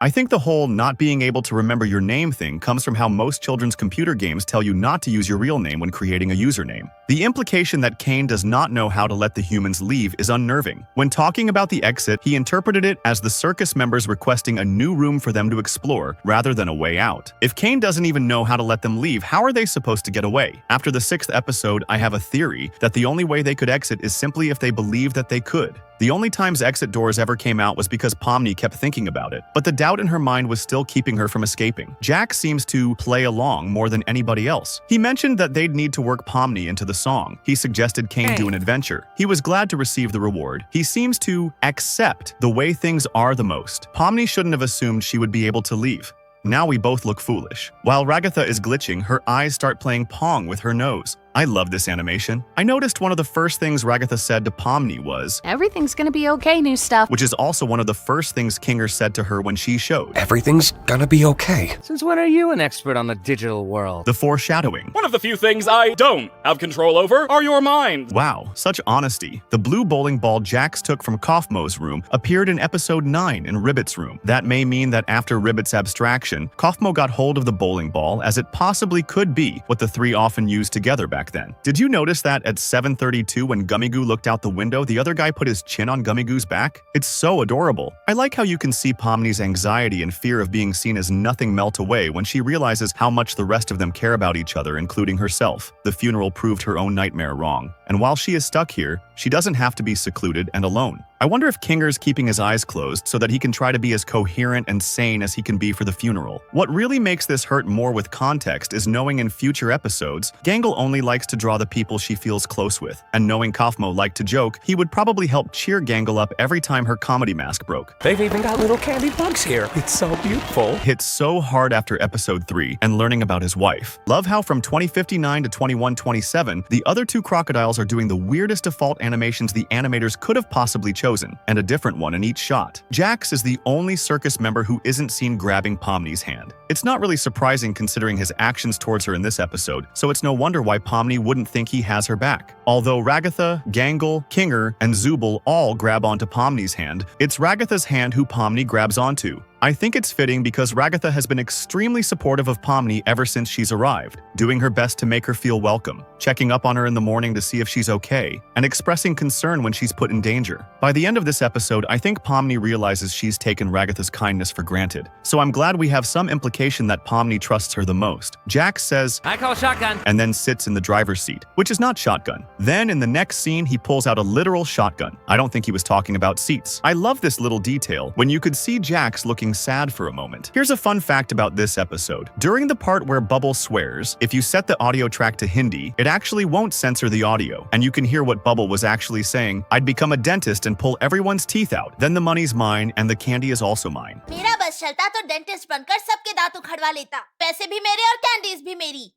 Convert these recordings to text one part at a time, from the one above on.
I think the whole not being able to remember your name thing comes from how most children's computer games tell you not to use your real name when creating a username. The implication that Kane does not know how to let the humans leave is unnerving. When talking about the exit, he interpreted it as the circus members requesting a new room for them to explore rather than a way out. If Kane doesn't even know how to let them leave, how are they supposed to get away? After the 6th episode, I have a theory that the only way they could exit is simply if they believe that they could. The only times exit doors ever came out was because Pomni kept thinking about it, but the doubt in her mind was still keeping her from escaping. Jack seems to play along more than anybody else. He mentioned that they'd need to work Pomni into the song. He suggested Kane do an adventure. He was glad to receive the reward. He seems to accept the way things are the most. Pomni shouldn't have assumed she would be able to leave. Now we both look foolish. While Ragatha is glitching, her eyes start playing Pong with her nose. I love this animation. I noticed one of the first things Ragatha said to Pomni was, "Everything's gonna be okay, new stuff." which is also one of the first things Kinger said to her when she showed. Everything's gonna be okay. Since when are you an expert on the digital world? The foreshadowing. One of the few things I don't have control over are your minds. Wow, such honesty. The blue bowling ball Jax took from Kaufmo's room appeared in episode 9 in Ribbit's room. That may mean that after Ribbit's abstraction, Kaufmo got hold of the bowling ball, as it possibly could be what the three often used together back then. Did you notice that at 7:32 when Gummigoo looked out the window, the other guy put his chin on Gummigoo's back? It's so adorable. I like how you can see Pomni's anxiety and fear of being seen as nothing melt away when she realizes how much the rest of them care about each other, including herself. The funeral proved her own nightmare wrong, and while she is stuck here, she doesn't have to be secluded and alone. I wonder if Kinger's keeping his eyes closed so that he can try to be as coherent and sane as he can be for the funeral. What really makes this hurt more with context is knowing in future episodes, Gangle only likes to draw the people she feels close with, and knowing Kaufmo liked to joke, he would probably help cheer Gangle up every time her comedy mask broke. They've even got little candy bugs here. It's so beautiful. Hit so hard after episode 3 and learning about his wife. Love how from 2059 to 2127, the other two crocodiles are doing the weirdest default animations the animators could have possibly chosen, and a different one in each shot. Jax is the only circus member who isn't seen grabbing Pomni's hand. It's not really surprising considering his actions towards her in this episode, so it's no wonder why Pomni wouldn't think he has her back. Although Ragatha, Gangle, Kinger, and Zubul all grab onto Pomni's hand, it's Ragatha's hand who Pomni grabs onto. I think it's fitting because Ragatha has been extremely supportive of Pomni ever since she's arrived, doing her best to make her feel welcome, checking up on her in the morning to see if she's okay, and expressing concern when she's put in danger. By the end of this episode, I think Pomni realizes she's taken Ragatha's kindness for granted, so I'm glad we have some implication that Pomni trusts her the most. Jax says, I call shotgun. and then sits in the driver's seat, which is not shotgun. Then in the next scene, he pulls out a literal shotgun. I don't think he was talking about seats. I love this little detail when you could see Jax looking sad for a moment. Here's a fun fact about this episode. During the part where Bubble swears, if you set the audio track to Hindi, it actually won't censor the audio, and you can hear what Bubble was actually saying. I'd become a dentist and pull everyone's teeth out. Then the money's mine and the candy is also mine. मेरा बस चलता तो dentist बनकर सबके दांत उखड़वा लेता, पैसे भी मेरे और कैंडीज भी मेरी।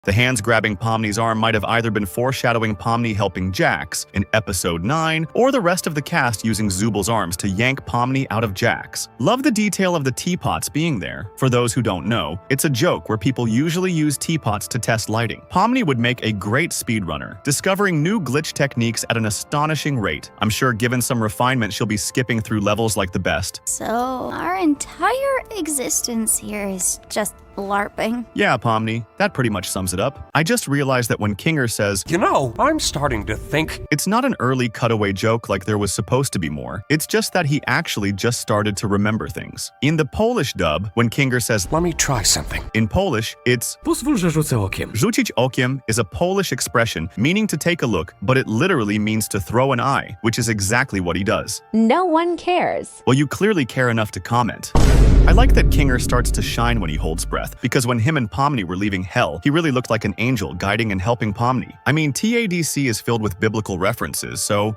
The hands grabbing Pomni's arm might have either been foreshadowing Pomni helping Jax in episode 9, or the rest of the cast using Zubul's arms to yank Pomni out of Jax. Love the detail of the teapots being there. For those who don't know, it's a joke where people usually use teapots to test lighting. Pomni would make a great speedrunner, discovering new glitch techniques at an astonishing rate. I'm sure given some refinement, she'll be skipping through levels like the best. So, our entire existence here is just LARPing. Yeah, Pomni, that pretty much sums it up. I just realized that when Kinger says, You know, I'm starting to think. it's not an early cutaway joke like there was supposed to be more. It's just that he actually just started to remember things. In the Polish dub, when Kinger says, Let me try something. in Polish, it's Pozwól, że rzucę okiem. Rzucić okiem is a Polish expression meaning to take a look, but it literally means to throw an eye, which is exactly what he does. No one cares. Well, you clearly care enough to comment. I like that Kinger starts to shine when he holds breath, because when him and Pomni were leaving hell, he really looked like an angel guiding and helping Pomni. I mean, TADC is filled with biblical references, so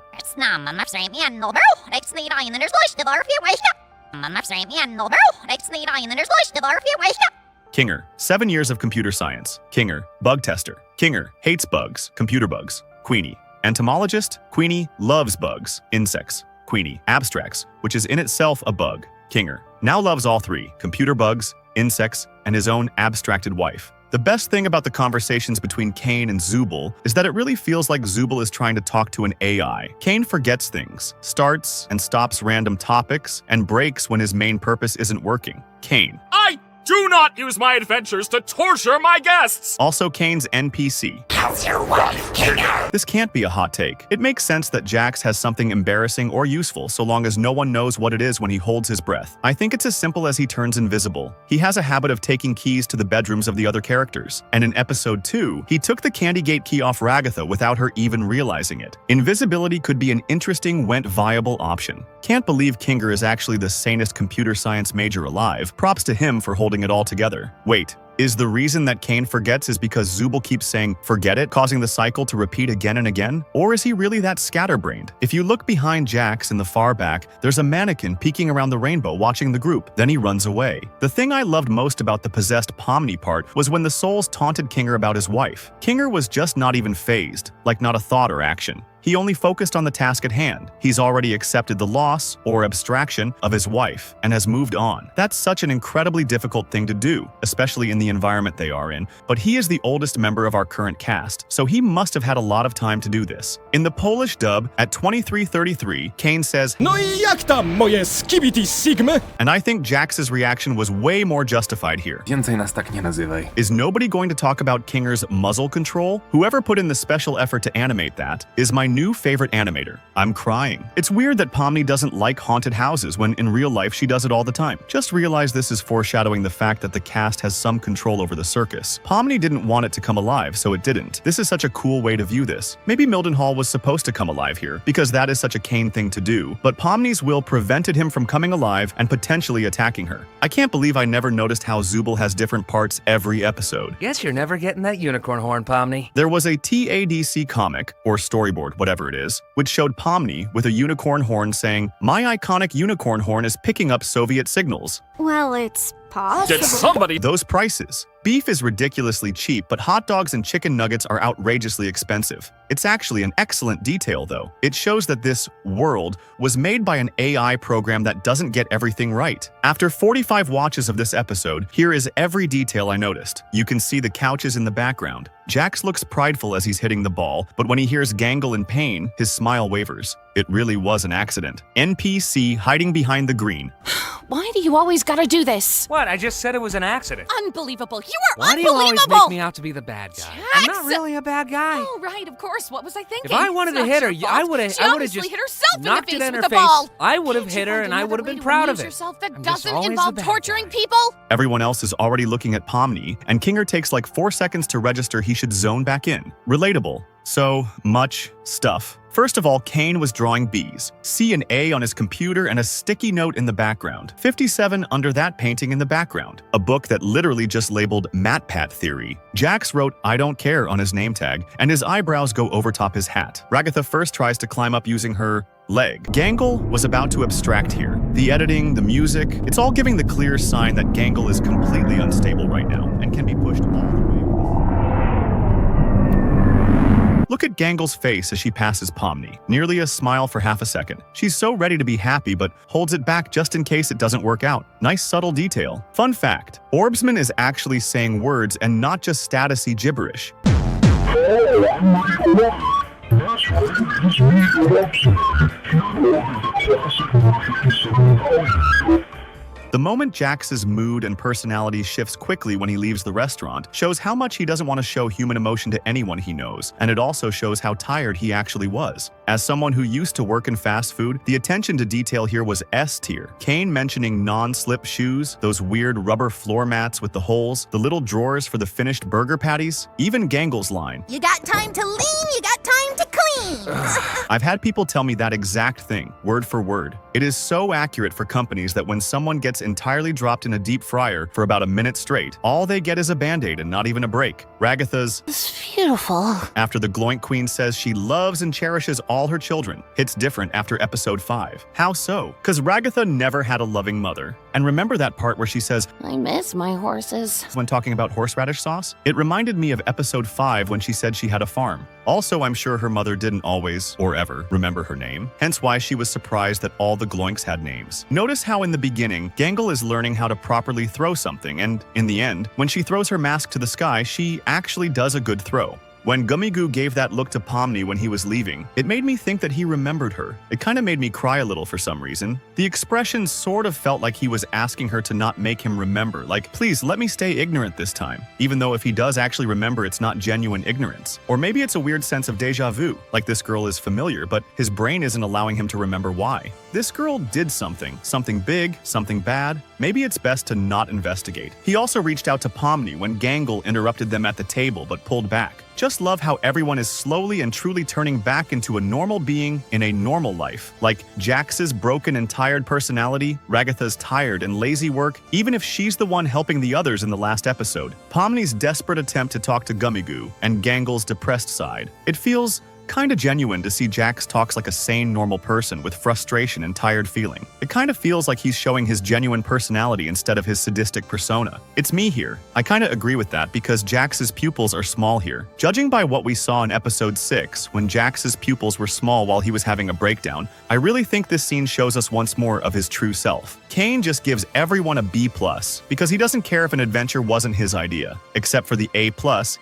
Kinger, 7 years of computer science. Kinger, bug tester. Kinger, hates bugs, computer bugs. Queenie, entomologist. Queenie loves bugs, insects. Queenie, abstracts, which is in itself a bug. Kinger, now loves all three, computer bugs, insects, and his own abstracted wife. The best thing about the conversations between Kane and Zubul is that it really feels like Zubul is trying to talk to an AI. Kane forgets things, starts and stops random topics, and breaks when his main purpose isn't working. Kane. I do not use my adventures to torture my guests! Also Kane's NPC. How's your wife, Kinger? This can't be a hot take. It makes sense that Jax has something embarrassing or useful so long as no one knows what it is when he holds his breath. I think it's as simple as he turns invisible. He has a habit of taking keys to the bedrooms of the other characters, and in episode 2, he took the candy gate key off Ragatha without her even realizing it. Invisibility could be an interesting, viable option. Can't believe Kinger is actually the sanest computer science major alive. Props to him for holding it all together. Wait. Is the reason that Kane forgets is because Zubul keeps saying, forget it, causing the cycle to repeat again and again? Or is he really that scatterbrained? If you look behind Jax in the far back, there's a mannequin peeking around the rainbow watching the group. Then he runs away. The thing I loved most about the possessed Pomni part was when the souls taunted Kinger about his wife. Kinger was just not even fazed, like not a thought or action. He only focused on the task at hand. He's already accepted the loss, or abstraction, of his wife, and has moved on. That's such an incredibly difficult thing to do, especially in the environment they are in, but he is the oldest member of our current cast, so he must have had a lot of time to do this. In the Polish dub, at 23:33, Kane says, No i jak tam, moje skibidi sigmy? and I think Jax's reaction was way more justified here. Więcej nas tak nie nazywaj. Is nobody going to talk about Kinger's muzzle control? Whoever put in the special effort to animate that is my new favorite animator. I'm crying. It's weird that Pomni doesn't like haunted houses when in real life she does it all the time. Just realize this is foreshadowing the fact that the cast has some control over the circus. Pomni didn't want it to come alive, so it didn't. This is such a cool way to view this. Maybe Mildenhall was supposed to come alive here, because that is such a Kane thing to do, but Pomni's will prevented him from coming alive and potentially attacking her. I can't believe I never noticed how Zubul has different parts every episode. Guess you're never getting that unicorn horn, Pomni. There was a TADC comic, or storyboard, whatever it is, which showed Pomni with a unicorn horn saying, "My iconic unicorn horn is picking up Soviet signals." Well, it's possible. Did somebody— Those prices. Beef is ridiculously cheap, but hot dogs and chicken nuggets are outrageously expensive. It's actually an excellent detail, though. It shows that this world was made by an AI program that doesn't get everything right. After 45 watches of this episode, here is every detail I noticed. You can see the couches in the background. Jax looks prideful as he's hitting the ball, but when he hears Gangle in pain, his smile wavers. It really was an accident. NPC hiding behind the green. Why do you always gotta do this? What? I just said it was an accident. Unbelievable. You are Why do you always unbelievable! make me out to be the bad guy? I'm not really a bad guy. Oh, right, of course. What was I thinking? If I wanted It's to not hit her, your I fault. would have She obviously just hit herself in knocked the it face in with her the face. ball. I would have Can't hit you her find and I another would have way been to proud of amuse it. yourself that I'm just doesn't always the involve bad torturing guy. people? Everyone else is already looking at Pomni, and Kinger takes like 4 seconds to register he should zone back in. Relatable. So much stuff. First of all, Kane was drawing B's, C and A on his computer, and a sticky note in the background. 57 under that painting in the background. A book that literally just labeled MatPat Theory. Jax wrote "I don't care" on his name tag, and his eyebrows go over top his hat. Ragatha first tries to climb up using her leg. Gangle was about to abstract here. The editing, the music, it's all giving the clear sign that Gangle is completely unstable right now and can be pushed all the way. Look at Gangle's face as she passes Pomni. Nearly a smile for half a second. She's so ready to be happy, but holds it back just in case it doesn't work out. Nice subtle detail. Fun fact, Orbsman is actually saying words and not just statusy gibberish. The moment Jax's mood and personality shifts quickly when he leaves the restaurant shows how much he doesn't want to show human emotion to anyone he knows, and it also shows how tired he actually was. As someone who used to work in fast food, the attention to detail here was S tier. Kane mentioning non-slip shoes, those weird rubber floor mats with the holes, the little drawers for the finished burger patties, even Gangle's line. You got time to lean, you got time to clean. I've had people tell me that exact thing, word for word. It is so accurate for companies that when someone gets entirely dropped in a deep fryer for about a minute straight, all they get is a band-aid and not even a break. Ragatha's It's beautiful. after the Gloink Queen says she loves and cherishes all her children hits different after episode 5. How so? Because Ragatha never had a loving mother. And remember that part where she says, I miss my horses. when talking about horseradish sauce? It reminded me of episode 5 when she said she had a farm. Also, I'm sure her mother didn't always, or ever, remember her name, hence why she was surprised that all the Gloinks had names. Notice how in the beginning, Gangle is learning how to properly throw something, and in the end, when she throws her mask to the sky, she actually does a good throw. When Gummigoo gave that look to Pomni when he was leaving, it made me think that he remembered her. It kind of made me cry a little for some reason. The expression sort of felt like he was asking her to not make him remember, like, please let me stay ignorant this time, even though if he does actually remember, it's not genuine ignorance. Or maybe it's a weird sense of deja vu, like this girl is familiar, but his brain isn't allowing him to remember why. This girl did something big, something bad. Maybe it's best to not investigate. He also reached out to Pomni when Gangle interrupted them at the table but pulled back. Just love how everyone is slowly and truly turning back into a normal being in a normal life. Like Jax's broken and tired personality, Ragatha's tired and lazy work, even if she's the one helping the others in the last episode. Pomni's desperate attempt to talk to Gummigoo, and Gangle's depressed side. It feels kinda genuine to see Jax talks like a sane, normal person with frustration and tired feeling. It kinda feels like he's showing his genuine personality instead of his sadistic persona. It's me here. I kinda agree with that because Jax's pupils are small here. Judging by what we saw in episode 6, when Jax's pupils were small while he was having a breakdown, I really think this scene shows us once more of his true self. Kane just gives everyone a B+, because he doesn't care if an adventure wasn't his idea. Except for the A+,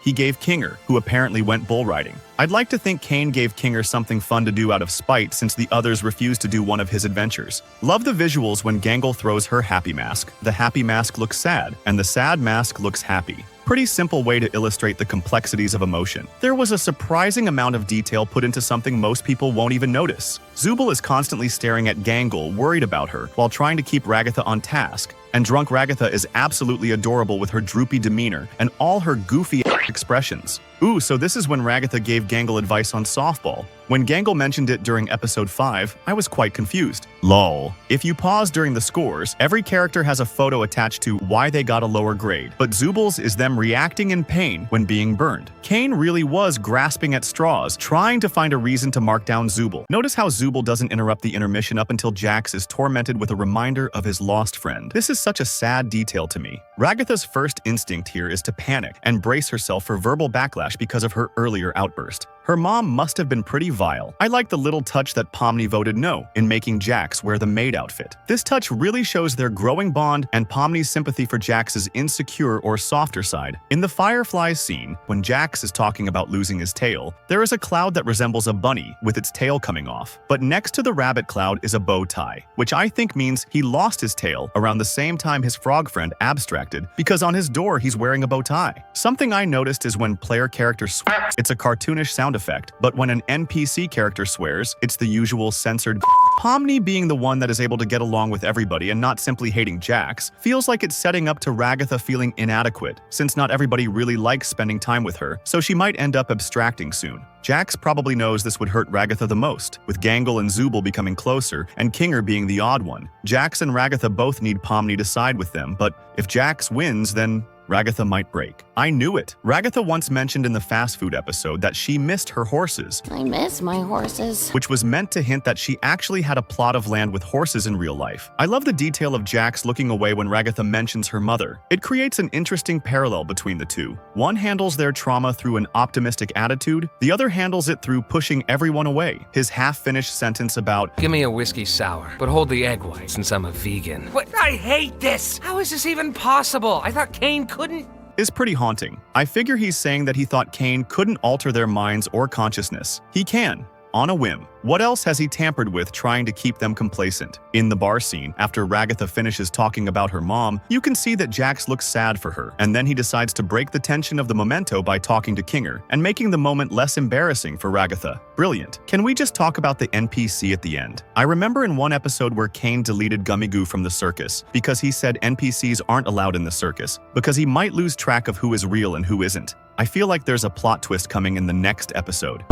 he gave Kinger, who apparently went bull riding. I'd like to think Kane gave Kinger something fun to do out of spite since the others refused to do one of his adventures. Love the visuals when Gangle throws her happy mask. The happy mask looks sad, and the sad mask looks happy. Pretty simple way to illustrate the complexities of emotion. There was a surprising amount of detail put into something most people won't even notice. Zooble is constantly staring at Gangle, worried about her, while trying to keep Ragatha on task. And drunk Ragatha is absolutely adorable with her droopy demeanor and all her goofy expressions. Ooh, so this is when Ragatha gave Gangle advice on softball. When Gangle mentioned it during episode 5, I was quite confused. Lol. If you pause during the scores, every character has a photo attached to why they got a lower grade, but Zooble's is them reacting in pain when being burned. Kane really was grasping at straws, trying to find a reason to mark down Zooble. Notice how Zooble doesn't interrupt the intermission up until Jax is tormented with a reminder of his lost friend. This is such a sad detail to me. Ragatha's first instinct here is to panic and brace herself for verbal backlash because of her earlier outburst. Her mom must have been pretty vile. I like the little touch that Pomni voted no in making Jax wear the maid outfit. This touch really shows their growing bond and Pomni's sympathy for Jax's insecure or softer side. In the Fireflies scene, when Jax is talking about losing his tail, there is a cloud that resembles a bunny with its tail coming off. But next to the rabbit cloud is a bow tie, which I think means he lost his tail around the same time his frog friend abstracted, because on his door he's wearing a bow tie. Something I noticed is when player characters swear, it's a cartoonish sound effect, but when an NPC character swears, it's the usual censored. Pomni, being the one that is able to get along with everybody and not simply hating Jax, feels like it's setting up to Ragatha feeling inadequate, since not everybody really likes spending time with her, so she might end up abstracting soon. Jax probably knows this would hurt Ragatha the most, with Gangle and Zooble becoming closer and Kinger being the odd one. Jax and Ragatha both need Pomni to side with them, but if Jax wins, then Ragatha might break. I knew it. Ragatha once mentioned in the fast food episode that she missed her horses, I miss my horses. which was meant to hint that she actually had a plot of land with horses in real life. I love the detail of Jax looking away when Ragatha mentions her mother. It creates an interesting parallel between the two. One handles their trauma through an optimistic attitude, the other handles it through pushing everyone away. His half-finished sentence about, Give me a whiskey sour, but hold the egg white since I'm a vegan. What? I hate this! How is this even possible? I thought Kane couldn't. is pretty haunting. I figure he's saying that he thought Kane couldn't alter their minds or consciousness. He can, on a whim. What else has he tampered with trying to keep them complacent? In the bar scene, after Ragatha finishes talking about her mom, you can see that Jax looks sad for her, and then he decides to break the tension of the memento by talking to Kinger, and making the moment less embarrassing for Ragatha. Brilliant. Can we just talk about the NPC at the end? I remember in one episode where Kane deleted Gummigoo from the circus, because he said NPCs aren't allowed in the circus, because he might lose track of who is real and who isn't. I feel like there's a plot twist coming in the next episode.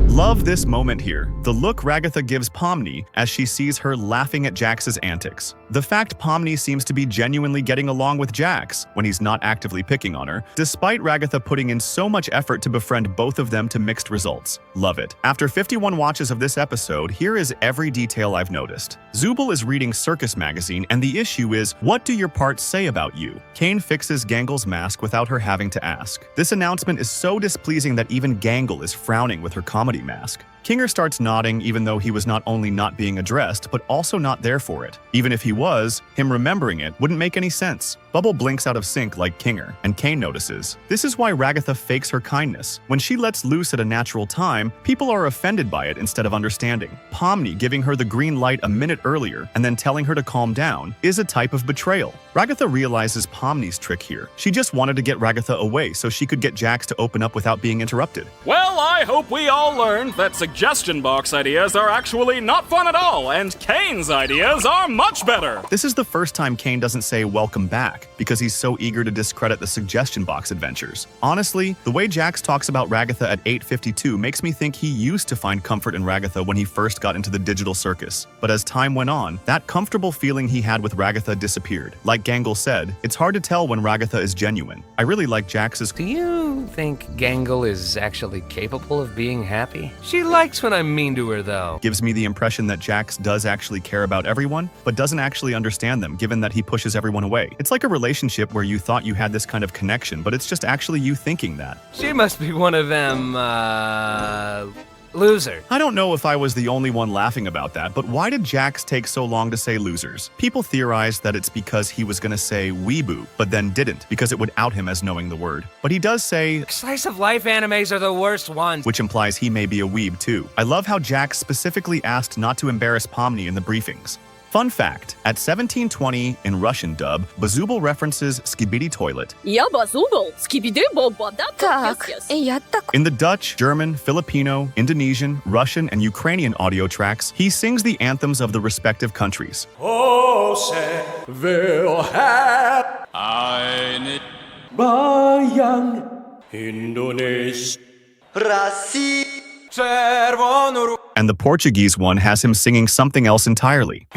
Love this moment here. The look Ragatha gives Pomni as she sees her laughing at Jax's antics. The fact Pomni seems to be genuinely getting along with Jax when he's not actively picking on her, despite Ragatha putting in so much effort to befriend both of them to mixed results. Love it. After 51 watches of this episode, here is every detail I've noticed. Zubul is reading Circus magazine, and the issue is, what do your parts say about you? Kane fixes Gangle's mask without her having to ask. This announcement is so displeasing that even Gangle is frowning with her comedy mask. Kinger starts nodding even though he was not only not being addressed, but also not there for it. Even if he was, him remembering it wouldn't make any sense. Bubble blinks out of sync like Kinger, and Kane notices. This is why Ragatha fakes her kindness. When she lets loose at a natural time, people are offended by it instead of understanding. Pomni giving her the green light a minute earlier and then telling her to calm down is a type of betrayal. Ragatha realizes Pomni's trick here. She just wanted to get Ragatha away so she could get Jax to open up without being interrupted. Well, I hope we all learned that suggestion box ideas are actually not fun at all, and Kane's ideas are much better. This is the first time Kane doesn't say welcome back, because he's so eager to discredit the suggestion box adventures. Honestly, the way Jax talks about Ragatha at 8:52 makes me think he used to find comfort in Ragatha when he first got into the digital circus. But as time went on, that comfortable feeling he had with Ragatha disappeared. Like Gangle said, it's hard to tell when Ragatha is genuine. I really like Jax's— Do you think Gangle is actually capable of being happy? She likes when I'm mean to her, though. Gives me the impression that Jax does actually care about everyone, but doesn't actually understand them, given that he pushes everyone away. It's like a relationship where you thought you had this kind of connection, but it's just actually you thinking that. She must be one of them, loser. I don't know if I was the only one laughing about that, but why did Jax take so long to say losers? People theorized that it's because he was gonna say weeboo, but then didn't, because it would out him as knowing the word. But he does say Slice of life animes are the worst ones. which implies he may be a weeb too. I love how Jax specifically asked not to embarrass Pomni in the briefings. Fun fact, at 1720 in Russian dub, Bazubal references Skibidi Toilet. Так, я так... In the Dutch, German, Filipino, Indonesian, Russian, and Ukrainian audio tracks, he sings the anthems of the respective countries. And the Portuguese one has him singing something else entirely.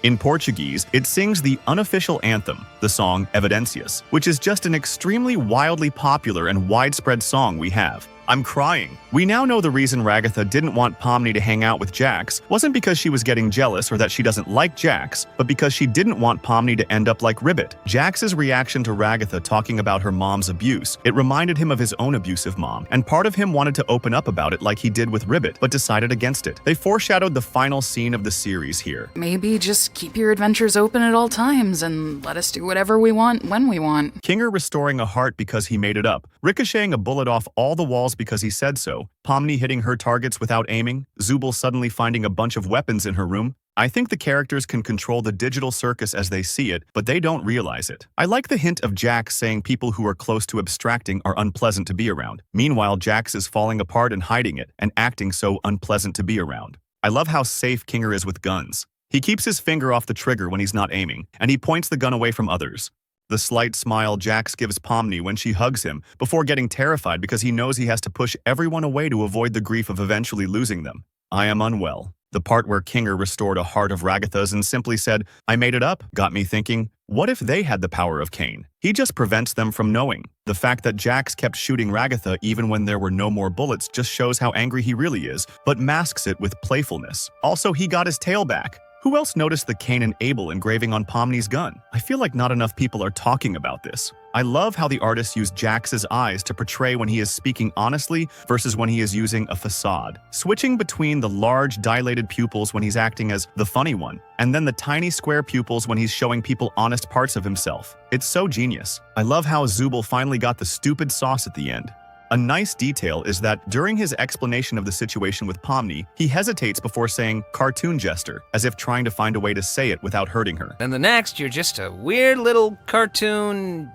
In Portuguese, it sings the unofficial anthem, the song Evidências, which is just an extremely wildly popular and widespread song we have. I'm crying. We now know the reason Ragatha didn't want Pomni to hang out with Jax wasn't because she was getting jealous or that she doesn't like Jax, but because she didn't want Pomni to end up like Ribbit. Jax's reaction to Ragatha talking about her mom's abuse, it reminded him of his own abusive mom, and part of him wanted to open up about it like he did with Ribbit, but decided against it. They foreshadowed the final scene of the series here. Maybe just keep your adventures open at all times and let us do whatever we want when we want. Kinger restoring a heart because he made it up, ricocheting a bullet off all the walls because he said so, Pomni hitting her targets without aiming, Zubul suddenly finding a bunch of weapons in her room. I think the characters can control the digital circus as they see it, but they don't realize it. I like the hint of Jax saying people who are close to abstracting are unpleasant to be around. Meanwhile, Jax is falling apart and hiding it, and acting so unpleasant to be around. I love how safe Kinger is with guns. He keeps his finger off the trigger when he's not aiming, and he points the gun away from others. The slight smile Jax gives Pomni when she hugs him, before getting terrified because he knows he has to push everyone away to avoid the grief of eventually losing them. I am unwell. The part where Kinger restored a heart of Ragatha's and simply said, I made it up, got me thinking, what if they had the power of Kane? He just prevents them from knowing. The fact that Jax kept shooting Ragatha even when there were no more bullets just shows how angry he really is, but masks it with playfulness. Also, he got his tail back. Who else noticed the Cain and Abel engraving on Pomni's gun? I feel like not enough people are talking about this. I love how the artist used Jax's eyes to portray when he is speaking honestly versus when he is using a facade. Switching between the large, dilated pupils when he's acting as the funny one, and then the tiny square pupils when he's showing people honest parts of himself. It's so genius. I love how Zubul finally got the stupid sauce at the end. A nice detail is that during his explanation of the situation with Pomni, he hesitates before saying cartoon jester, as if trying to find a way to say it without hurting her. Then the next, you're just a weird little cartoon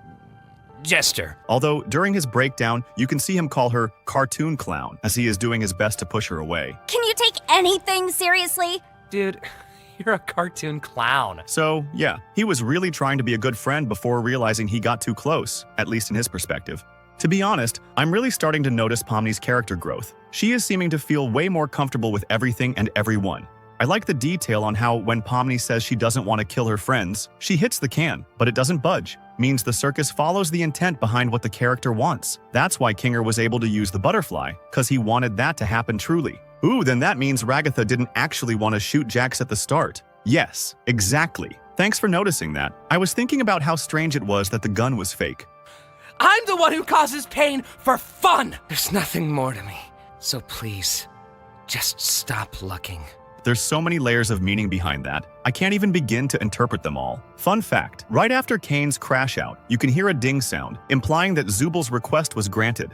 jester. Although, during his breakdown, you can see him call her cartoon clown, as he is doing his best to push her away. Can you take anything seriously? Dude, you're a cartoon clown. So, yeah, he was really trying to be a good friend before realizing he got too close, at least in his perspective. To be honest, I'm really starting to notice Pomni's character growth. She is seeming to feel way more comfortable with everything and everyone. I like the detail on how when Pomni says she doesn't want to kill her friends, she hits the can, but it doesn't budge. Means the circus follows the intent behind what the character wants. That's why Kinger was able to use the butterfly, because he wanted that to happen truly. Ooh, then that means Ragatha didn't actually want to shoot Jax at the start. Yes, exactly. Thanks for noticing that. I was thinking about how strange it was that the gun was fake. I'm the one who causes pain for fun! There's nothing more to me. So please, just stop looking. There's so many layers of meaning behind that, I can't even begin to interpret them all. Fun fact, right after Kane's crash out, you can hear a ding sound, implying that Zubal's request was granted.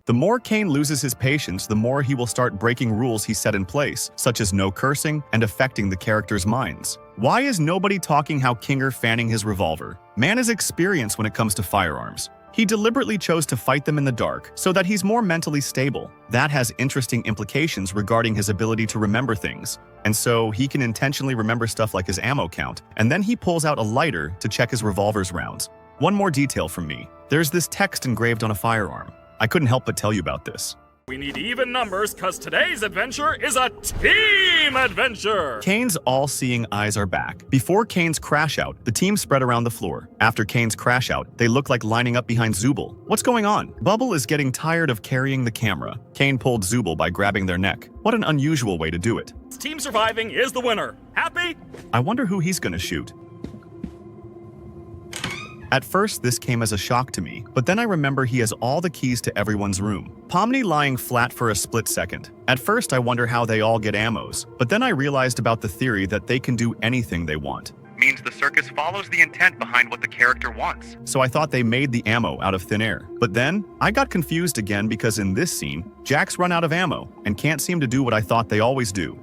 The more Kane loses his patience, the more he will start breaking rules he set in place, such as no cursing and affecting the characters' minds. Why is nobody talking how Kinger fanning his revolver? Man is experienced when it comes to firearms. He deliberately chose to fight them in the dark so that he's more mentally stable. That has interesting implications regarding his ability to remember things. And so he can intentionally remember stuff like his ammo count, and then he pulls out a lighter to check his revolver's rounds. One more detail from me. There's this text engraved on a firearm. I couldn't help but tell you about this. We need even numbers, cause today's adventure is a team adventure! Kane's all-seeing eyes are back. Before Kane's crash out, the team spread around the floor. After Kane's crash out, they look like lining up behind Zubal. What's going on? Bubble is getting tired of carrying the camera. Kane pulled Zubal by grabbing their neck. What an unusual way to do it. Team surviving is the winner. Happy? I wonder who he's gonna shoot. At first, this came as a shock to me, but then I remember he has all the keys to everyone's room. Pomni lying flat for a split second. At first, I wonder how they all get ammos, but then I realized about the theory that they can do anything they want. Means the circus follows the intent behind what the character wants. So I thought they made the ammo out of thin air. But then, I got confused again because in this scene, Jax run out of ammo and can't seem to do what I thought they always do.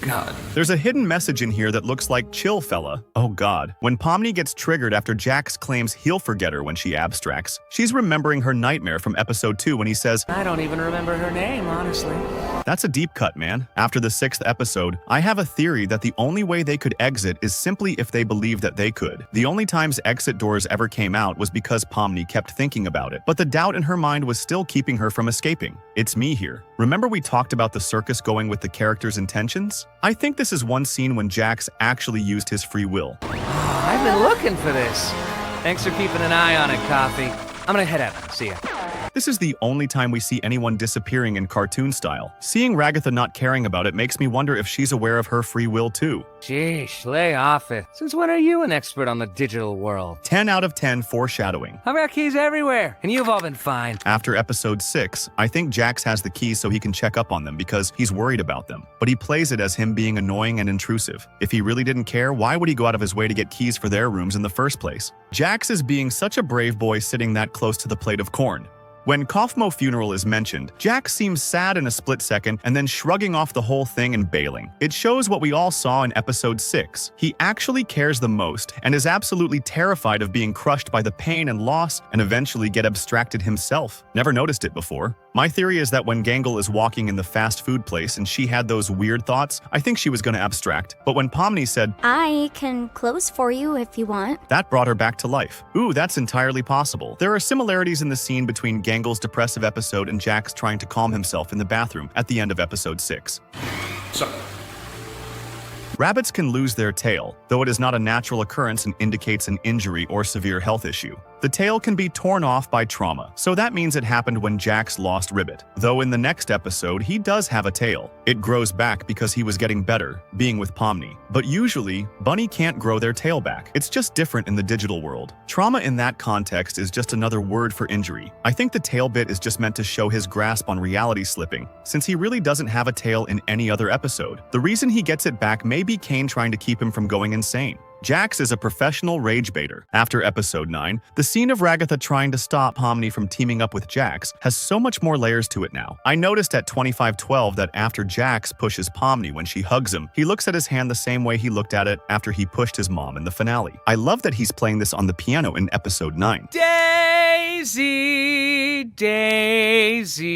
God. There's a hidden message in here that looks like chill fella. Oh god. When Pomni gets triggered after Jax claims he'll forget her when she abstracts, she's remembering her nightmare from episode 2 when he says, I don't even remember her name, honestly. That's a deep cut, man. After the 6th episode, I have a theory that the only way they could exit is simply if they believe that they could. The only times exit doors ever came out was because Pomni kept thinking about it, but the doubt in her mind was still keeping her from escaping. It's me here. Remember we talked about the circus going with the character's intentions? I think this is one scene when Jax actually used his free will. I've been looking for this. Thanks for keeping an eye on it, Coffee. I'm gonna head out. See ya. This is the only time we see anyone disappearing in cartoon style. Seeing Ragatha not caring about it makes me wonder if she's aware of her free will too. Sheesh, lay off it. Since when are you an expert on the digital world? 10 out of 10 foreshadowing. I've got keys everywhere, and you've all been fine. After episode 6, I think Jax has the keys so he can check up on them because he's worried about them. But he plays it as him being annoying and intrusive. If he really didn't care, why would he go out of his way to get keys for their rooms in the first place? Jax is being such a brave boy sitting that close to the plate of corn. When Kaufmo funeral is mentioned, Jax seems sad in a split second and then shrugging off the whole thing and bailing. It shows what we all saw in episode 6. He actually cares the most and is absolutely terrified of being crushed by the pain and loss and eventually get abstracted himself. Never noticed it before. My theory is that when Gangle is walking in the fast food place and she had those weird thoughts, I think she was going to abstract. But when Pomni said, I can close for you if you want. that brought her back to life. Ooh, that's entirely possible. There are similarities in the scene between Gangle's depressive episode and Jax trying to calm himself in the bathroom at the end of episode 6. Rabbits can lose their tail, though it is not a natural occurrence and indicates an injury or severe health issue. The tail can be torn off by trauma, so that means it happened when Jax lost Ribbit. Though in the next episode, he does have a tail. It grows back because he was getting better, being with Pomni. But usually, bunny can't grow their tail back. It's just different in the digital world. Trauma in that context is just another word for injury. I think the tail bit is just meant to show his grasp on reality slipping, since he really doesn't have a tail in any other episode. The reason he gets it back may be Kane trying to keep him from going insane. Jax is a professional rage baiter. After episode 9, the scene of Ragatha trying to stop Pomni from teaming up with Jax has so much more layers to it now. I noticed at 25:12 that after Jax pushes Pomni when she hugs him, he looks at his hand the same way he looked at it after he pushed his mom in the finale. I love that he's playing this on the piano in episode 9. Daisy, Daisy.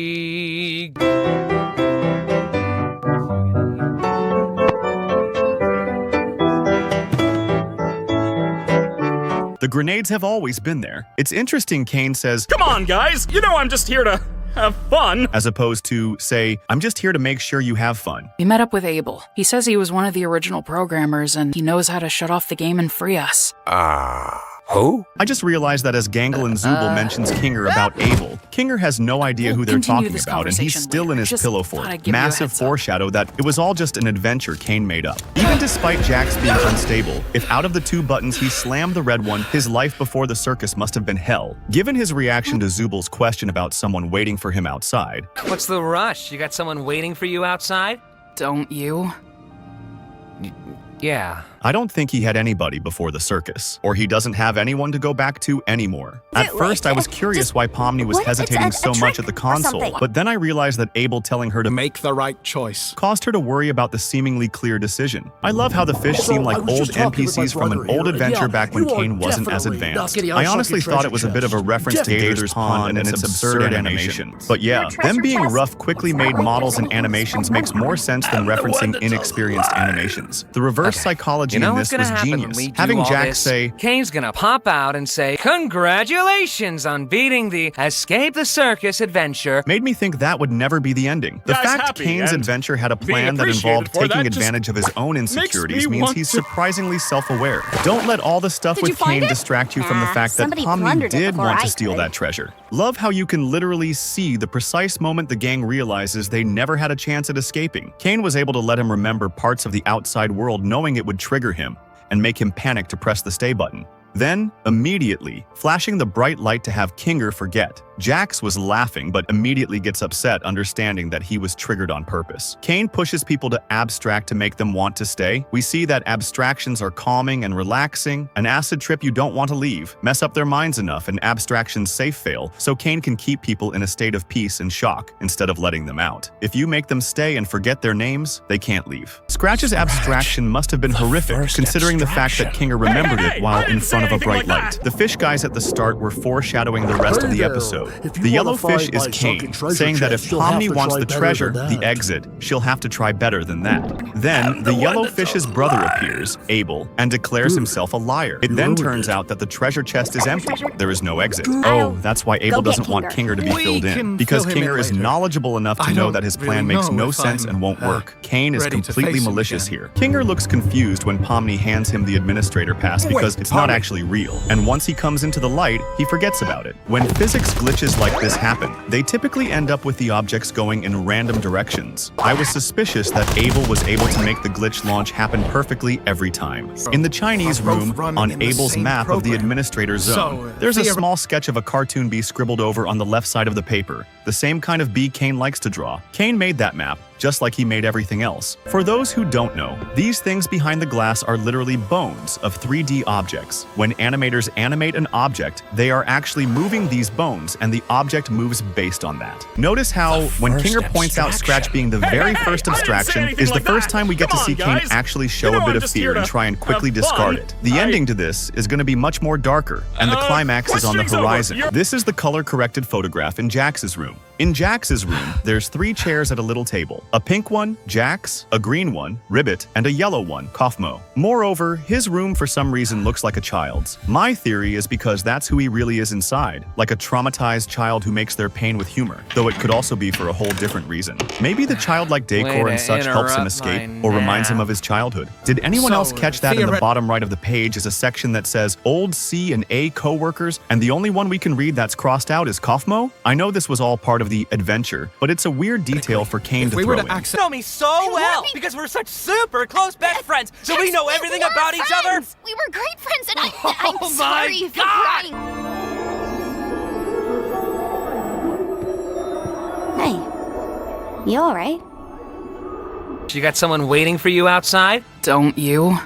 The grenades have always been there. It's interesting Kane says, Come on, guys! You know I'm just here to have fun! As opposed to, say, I'm just here to make sure you have fun. We met up with Abel. He says he was one of the original programmers and he knows how to shut off the game and free us. Who? I just realized that as Gangle and Zooble mentions Kinger about Abel, Kinger has no idea who they're continue talking this about, and he's conversation still in later. his Just pillow thought fort. I'd give you a Massive heads up. foreshadow that it was all just an adventure Kane made up. Even despite Jax being unstable, if out of the 2 buttons he slammed the red one, his life before the circus must have been hell. Given his reaction to Zooble's question about someone waiting for him outside. What's the rush? You got someone waiting for you outside? Don't you? Yeah. I don't think he had anybody before the circus, or he doesn't have anyone to go back to anymore. At first, I was curious why Pomni was what if it's hesitating a so much at the trick or console, something? but then I realized that Abel telling her to Make the right choice. caused her to worry about the seemingly clear decision. I love how the fish seem like I was old just talking with my NPCs from an brother old here. adventure Yeah, back when you are Kane wasn't as definitely advanced. not getting I outside honestly your thought it was a bit of a treasure reference to chest. Gator's Pond and its absurd animation. But yeah, them treasure being chest. rough, quickly made models and animations makes more sense than referencing inexperienced animations. The reverse psychology You know in what's this gonna was happen when genius. we do Having all Jax this? say, Kane's gonna pop out and say, Congratulations on beating the Escape the Circus adventure. made me think that would never be the ending. The Guys, fact happy Kane's and adventure had a being plan that appreciated involved for taking that just advantage of his own insecurities me means want he's to- surprisingly self-aware. Don't let all the stuff Did you with find Kane it? distract you from the Nah, fact that somebody Pomni plundered it did before want I to steal could. that treasure. Love how you can literally see the precise moment the gang realizes they never had a chance at escaping. Kane was able to let him remember parts of the outside world knowing it would trigger him and make him panic to press the stay button. Then, immediately, flashing the bright light to have Kinger forget. Jax was laughing but immediately gets upset understanding that he was triggered on purpose. Kane pushes people to abstract to make them want to stay. We see that abstractions are calming and relaxing, an acid trip you don't want to leave, mess up their minds enough and abstractions safe fail, so Kane can keep people in a state of peace and shock instead of letting them out. If you make them stay and forget their names, they can't leave. Scratch's abstraction must have been horrific considering the fact that Kinger remembered it while in front of a bright light. The fish guys at the start were foreshadowing the rest of the episode. If you The wanna yellow fish find is my Kane, sunken treasure saying that if chest, you'll have Pomni to wants try the better treasure, than the that. exit, she'll have to try better than that. Then, the yellow fish's brother appears, Abel, and declares himself a liar. It then turns out that the treasure chest is empty. There is no exit. Oh, that's why Abel Go get doesn't want Kinger. Kinger to be We filled in. can Because fill him in Kinger is later. knowledgeable enough to I know don't that his really plan makes know no if sense I'm, and won't work. Kane is ready to completely face him malicious again. here. Kinger looks confused when Pomni hands him the administrator pass because it's not Pomni. actually real. And once he comes into the light, he forgets about it. When physics glitches like this happen, they typically end up with the objects going in random directions. I was suspicious that Abel was able to make the glitch launch happen perfectly every time. In the Chinese We're both room, running on in the Abel's same map of the program. administrator zone, So, there's a theory- small sketch of a cartoon bee scribbled over on the left side of the paper, the same kind of bee Kane likes to draw. Kane made that map, just like he made everything else. For those who don't know, these things behind the glass are literally bones of 3D objects. When animators animate an object, they are actually moving these bones and the object moves based on that. Notice how, when Kinger points out Scratch being the very first I didn't say abstraction, anything is the like first that. time we get to Come see on, Kane guys. actually show You know a bit I'm of just fear here and to try and quickly have discard fun. it. The ending to this is going to be much more darker, and the climax is on the questioning's over. horizon. You're- This is the color-corrected photograph in Jax's room. In Jax's room, there's 3 chairs at a little table. A pink one, Jax, a green one, Ribbit, and a yellow one, Kaufmo. Moreover, his room for some reason looks like a child's. My theory is because that's who he really is inside, like a traumatized child who makes their pain with humor, though it could also be for a whole different reason. Maybe the childlike decor Way and to such helps him interrupt escape, my or reminds him nap. of his childhood. Did anyone So, else catch that in the theoret- bottom right of the page is a section that says old C and A co-workers, and the only one we can read that's crossed out is Kaufmo? I know this was all part of the adventure, but it's a weird detail for Kane If to we were throw to in. access You know me so well because we're such super close best friends. So we know everything were about each other. friends. We were great friends, and I'm Oh sorry my for God. crying. Hey, you all right? You got someone waiting for you outside? Don't you?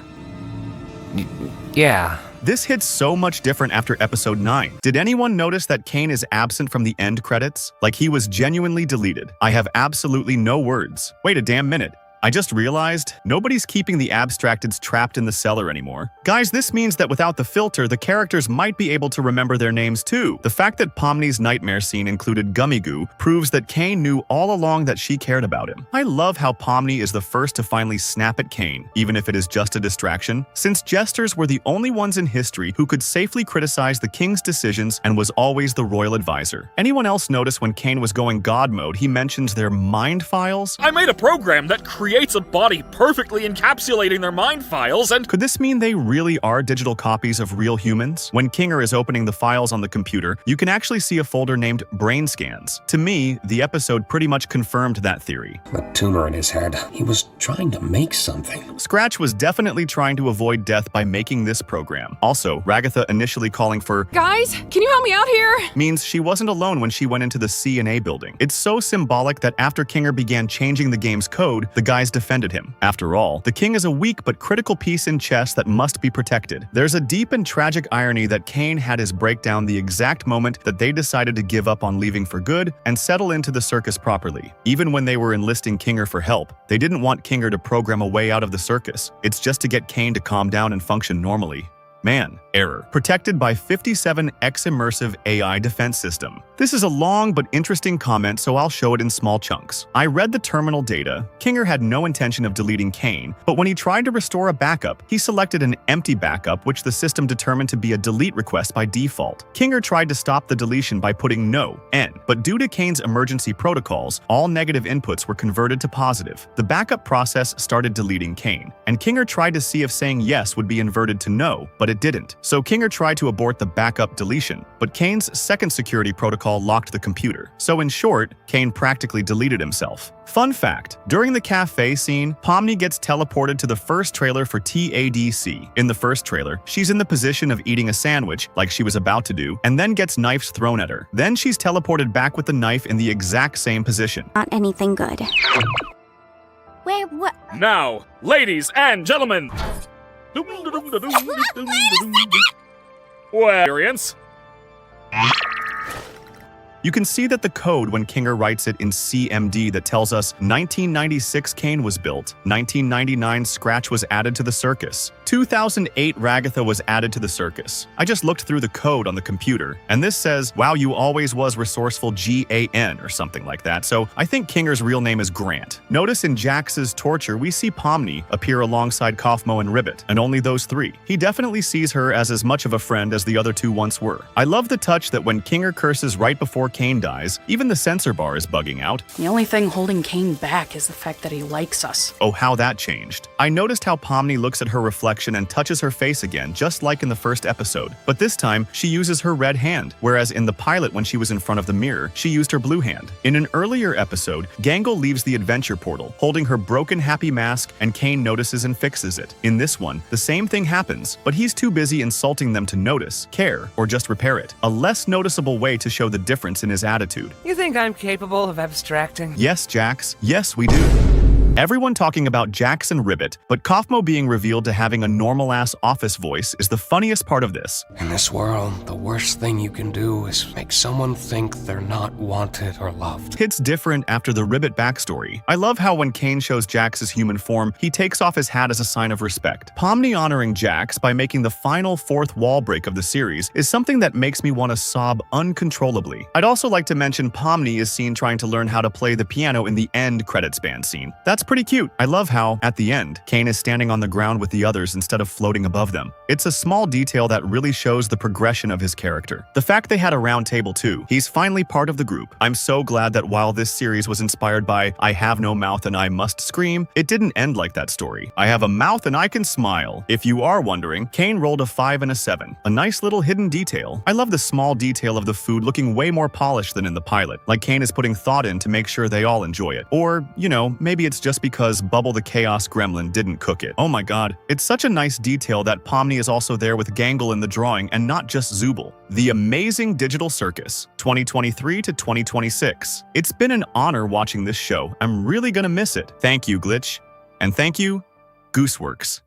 Yeah. This hits so much different after episode 9. Did anyone notice that Kane is absent from the end credits? Like he was genuinely deleted. I have absolutely no words. Wait a damn minute. I just realized nobody's keeping the abstracteds trapped in the cellar anymore. Guys, this means that without the filter, the characters might be able to remember their names too. The fact that Pomni's nightmare scene included gummy goo proves that Kane knew all along that she cared about him. I love how Pomni is the first to finally snap at Kane, even if it is just a distraction, since jesters were the only ones in history who could safely criticize the king's decisions and was always the royal advisor. Anyone else notice when Kane was going god mode, he mentions their mind files? I made a program that creates a body perfectly encapsulating their mind files and— Could this mean they really are digital copies of real humans? When Kinger is opening the files on the computer, you can actually see a folder named Brain Scans. To me, the episode pretty much confirmed that theory. The tuner in his head. He was trying to make something. Scratch was definitely trying to avoid death by making this program. Also, Ragatha initially calling for Guys, can you help me out here? means she wasn't alone when she went into the C&A building. It's so symbolic that after Kinger began changing the game's code, the guys defended him. After all, the king is a weak but critical piece in chess that must be protected. There's a deep and tragic irony that Kane had his breakdown the exact moment that they decided to give up on leaving for good and settle into the circus properly. Even when they were enlisting Kinger for help, they didn't want Kinger to program a way out of the circus. It's just to get Kane to calm down and function normally. Man, error. Protected by 57x immersive AI defense system. This is a long but interesting comment, so I'll show it in small chunks. I read the terminal data. Kinger had no intention of deleting Kane, but when he tried to restore a backup, he selected an empty backup, which the system determined to be a delete request by default. Kinger tried to stop the deletion by putting no, N, but due to Kane's emergency protocols, all negative inputs were converted to positive. The backup process started deleting Kane, and Kinger tried to see if saying yes would be inverted to no, but it didn't. So Kinger tried to abort the backup deletion, but Kane's second security protocol locked the computer. So in short, Kane practically deleted himself. Fun fact, during the cafe scene, Pomni gets teleported to the first trailer for TADC. In the first trailer, she's in the position of eating a sandwich, like she was about to do, and then gets knives thrown at her. Then she's teleported back with the knife in the exact same position. Not anything good. What? now, ladies and gentlemen. Well, experience. You can see that the code when Kinger writes it in CMD that tells us 1996 Kane was built, 1999 Scratch was added to the circus, 2008 Ragatha was added to the circus. I just looked through the code on the computer, and this says, wow, you always was resourceful GAN or something like that, so I think Kinger's real name is Grant. Notice in Jax's torture, we see Pomni appear alongside Kaufmo and Ribbit, and only those three. He definitely sees her as much of a friend as the other two once were. I love the touch that when Kinger curses right before Kane dies, even the censor bar is bugging out. The only thing holding Kane back is the fact that he likes us. Oh, how that changed. I noticed how Pomni looks at her reflection and touches her face again, just like in the first episode. But this time, she uses her red hand, whereas in the pilot when she was in front of the mirror, she used her blue hand. In an earlier episode, Gangle leaves the adventure portal, holding her broken happy mask, and Kane notices and fixes it. In this one, the same thing happens, but he's too busy insulting them to notice, care, or just repair it. A less noticeable way to show the difference in his attitude. You think I'm capable of abstracting? Yes, Jax. Yes, we do. Everyone talking about Jax and Ribbit, but Kaufmo being revealed to having a normal-ass office voice is the funniest part of this. In this world, the worst thing you can do is make someone think they're not wanted or loved. Hits different after the Ribbit backstory. I love how when Kane shows Jax's human form, he takes off his hat as a sign of respect. Pomni honoring Jax by making the final fourth wall break of the series is something that makes me want to sob uncontrollably. I'd also like to mention Pomni is seen trying to learn how to play the piano in the end credits band scene. That's pretty cute. I love how, at the end, Kane is standing on the ground with the others instead of floating above them. It's a small detail that really shows the progression of his character. The fact they had a round table too. He's finally part of the group. I'm so glad that while this series was inspired by I have no mouth and I must scream, it didn't end like that story. I have a mouth and I can smile. If you are wondering, Kane rolled a 5 and a 7. A nice little hidden detail. I love the small detail of the food looking way more polished than in the pilot. Like Kane is putting thought in to make sure they all enjoy it. Or, you know, maybe it's just because Bubble the Chaos Gremlin didn't cook it. Oh my god. It's such a nice detail that Pomni is also there with Gangle in the drawing and not just Zooble. The Amazing Digital Circus, 2023 to 2026. It's been an honor watching this show. I'm really gonna miss it. Thank you, Glitch. And thank you, Gooseworks.